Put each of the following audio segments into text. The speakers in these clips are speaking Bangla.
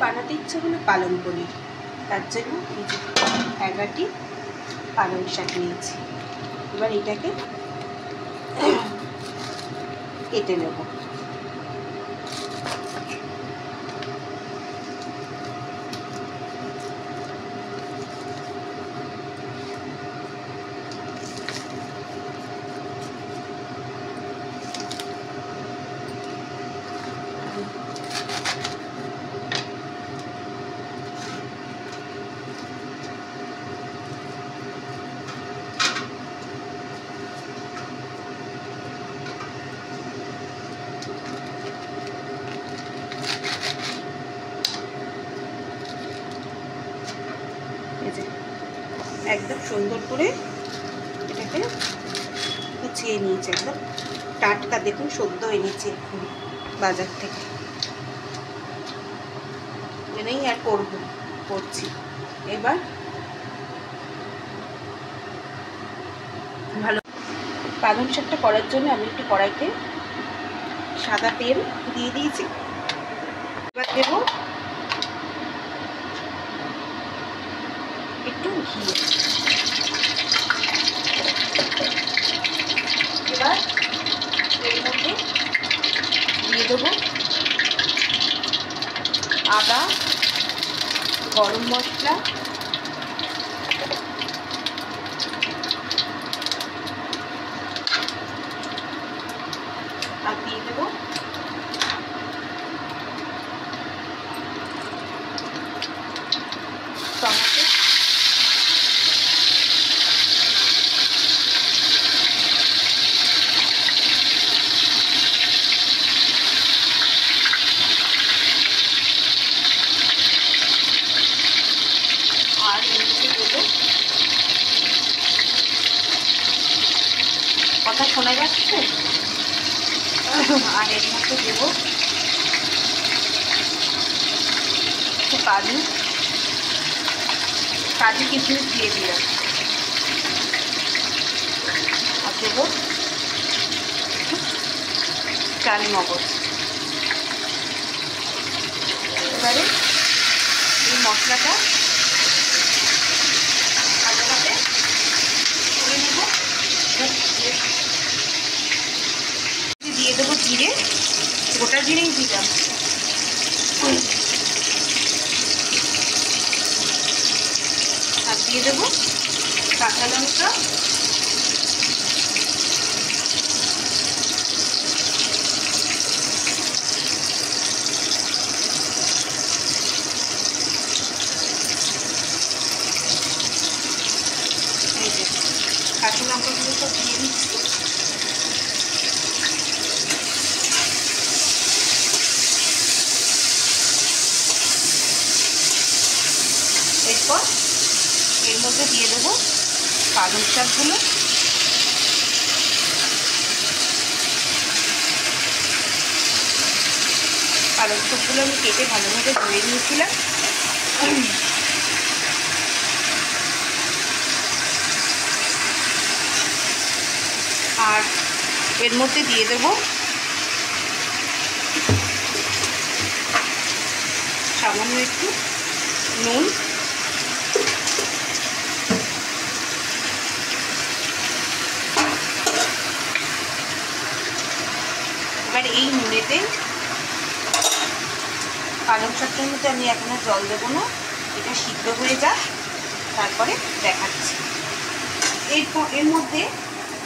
বানাতে ইচ্ছে হলো পালং পনির, তার জন্য এই যে 11টি পালং শাক নিয়েছি। এবার এটাকে কেটে নেব। একদম সুন্দর করে এটাকে কুচিয়ে নিয়েছি, একদম টাটকা, দেখুন সদ্য এনেছি এখন বাজার থেকে, এনেই আর করছি। এবার ভালো পালং শাকটা করার জন্য আমি একটু কড়াইতে সাদা তেল দিয়ে দিয়েছি। এবার দেব একটু ঘি। এবার এর মধ্যে দিয়ে দেবো আদা, গরম মশলা, আর দিয়ে দেবো টমেটো, আর এর মধ্যে দেবো, কথা শোনা যাচ্ছে, আর এর মধ্যে দেবো একটু কাজু কিশমিশ দিয়ে দিলাম, আর দেবো চালমগজ। এবারে এই মশলাটা ভালোভাবে করে নেব। দিয়ে দেবো জিরে, গোটা জিরেই দিলাম, আর দিয়ে দেবো কাঁচা লঙ্কা, এই যে কাঁচা লঙ্কাগুলো সব দিয়ে দিচ্ছি। এরপর এর মধ্যে দিয়ে দেবো পালং শাকগুলো, পালং শাকগুলো আমি কেটে ভালোভাবে ধুয়ে নিয়েছিলাম। আর এর মধ্যে দিয়ে দেবো সামান্য একটু নুন, এবার এই নুনেতে পালং শাকটার মধ্যে আমি এখন আর জল দেবো না, এটা সিদ্ধ হয়ে যাক, তারপরে দেখাচ্ছি। এর মধ্যে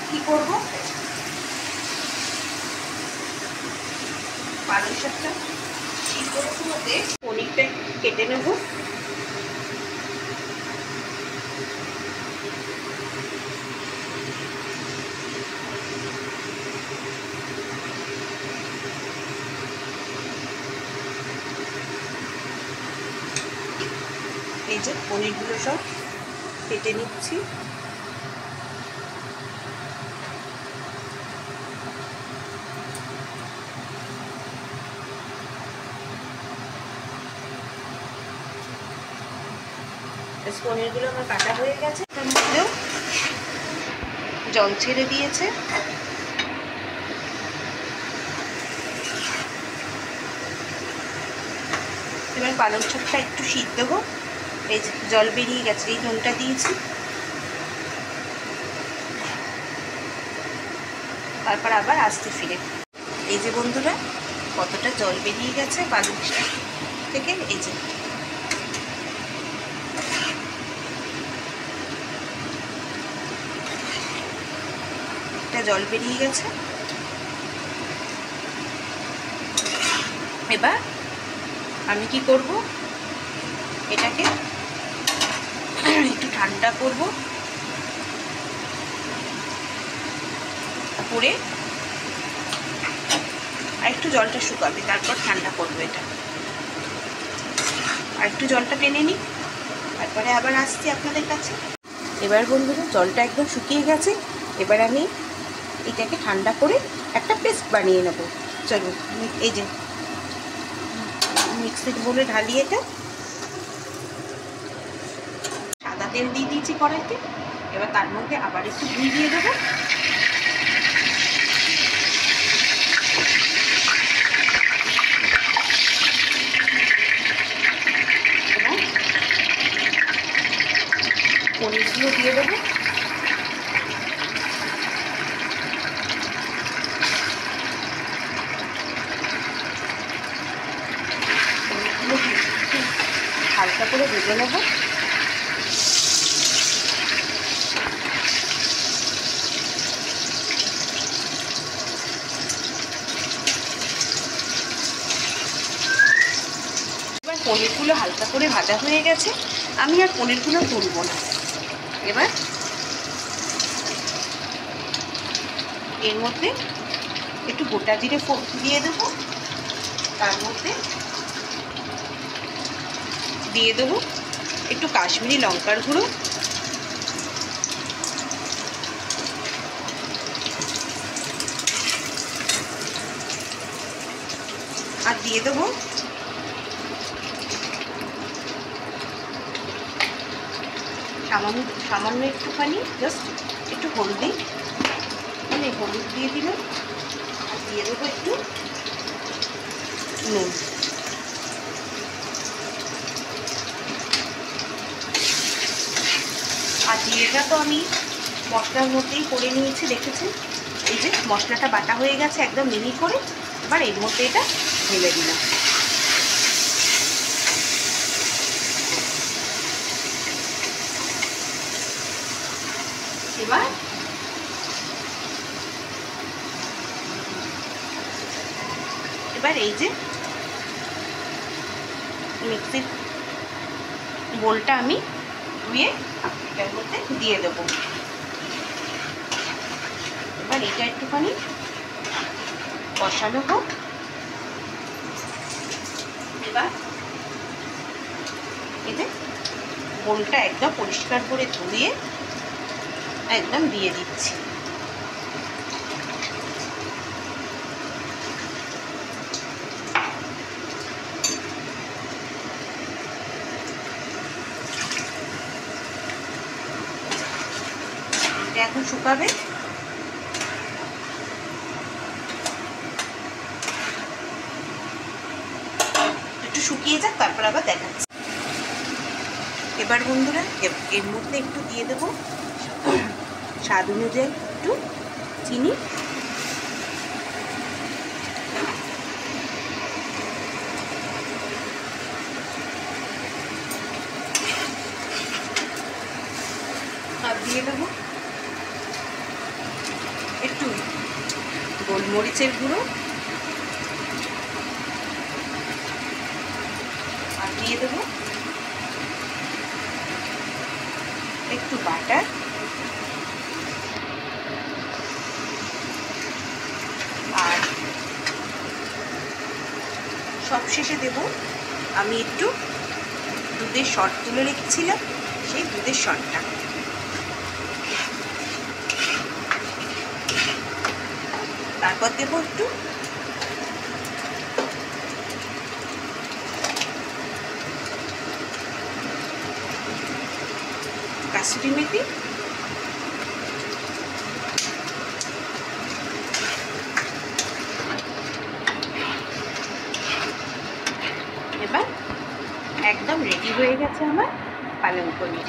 কি করব, পালং শাকটা সিদ্ধ মধ্যে পনিরটা কেটে নেব। এই যে পনিরগুলো সব কেটে নিচ্ছি। পনিরগুলো আমার কাটা হয়ে গেছে, তার মধ্যেও জল ছেড়ে দিয়েছে। এবার পালং শাকটা একটু সিদ্ধ হোক। এই যে জল বেরিয়ে গেছে, এই নুনটা দিয়েছি। তারপর আবার আস্তে ফিরে, এই যে বন্ধুরা কতটা জল বেরিয়ে গেছে পালং শাক থেকে। এই যে একটা জল বেরিয়ে গেছে। এবার আমি কি করব, এটাকে একটু ঠান্ডা করব, করে আর একটু জলটা শুকাবে, তারপর ঠান্ডা করবো এটা। আর একটু জলটা টেনে নিই, তারপরে আবার আসছি আপনাদের কাছে। এবার বন্ধুরা জলটা একদম শুকিয়ে গেছে। এবার আমি এটাকে ঠান্ডা করে একটা পেস্ট বানিয়ে নেব। চলুন, এই যে মিক্সির বলে ঢালি, এটা সাদা তেল দিয়ে দিয়েছি কড়াইতে। এবার তার মধ্যে আবার একটু ঘি দিয়ে দেবো। এবং পনিরগুলো দিয়ে দেবো। হালকা করে ভেজে নেব। এবার পনিরগুলো হালকা করে ভাজা হয়ে গেছে, আমি আর পনিরগুলো তুলব না। এবার এর মধ্যে একটু গোটা জিরে দিয়ে দেবো। তার মধ্যে দিয়ে দেবো একটু কাশ্মীরি লঙ্কার গুঁড়ো, আর দিয়ে দেবো সামান্য একটুখানি জাস্ট একটু হলদি, মানে হলুদ দিয়ে দিলাম। আর দিয়ে দেবো একটু নুন। আর জিরেটা তো আমি মশলার মধ্যেই করে নিয়েছি, দেখেছেন। এই যে মশলাটা বাটা হয়ে গেছে একদম মিহি করে। এবার এর মধ্যে এটা ঢেলে দিলাম। এবার এই যে মিক্সির বোলটা আমি ধুয়ে এটার মধ্যে দিয়ে দেবো। এবার এটা একটুখানি কষানো হোক। এবার এই যে বোলটা একদম পরিষ্কার করে ধুয়ে একদম দিয়ে দিচ্ছি। এটা এখন শুকাবে। একটু শুকিয়ে যাক, তারপর আবার দেখাচ্ছি। এবার বন্ধুরা এর মধ্যে একটু দিয়ে দেবো স্বাদ অনুযায়ী একটু চিনি। আর দিয়ে দেবো একটু গোলমরিচের গুঁড়ো। আর দিয়ে দেবো একটু বাটার। আর সবশেষে দেব আমি একটু দুধের শর্ট তুলে রেখেছিলাম, সেই দুধের শর্টটা। তারপর দেবো একটু কাসুরি মেথি। এবার একদম রেডি হয়ে গেছে আমার পালং পনির।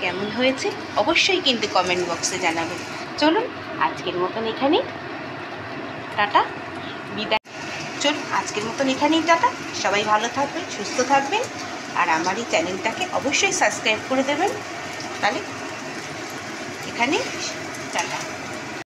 কেমন হয়েছে অবশ্যই কিন্তু কমেন্ট বক্সে জানাবেন। চলুন আজকের মতন এখানেই টাটা, বিদায়। চলুন আজকের মতন এখানেই টাটা। সবাই ভালো থাকবেন, সুস্থ থাকবেন, আর আমার এই চ্যানেলটাকে অবশ্যই সাবস্ক্রাইব করে দেবেন। তাহলে এখানে টাটা।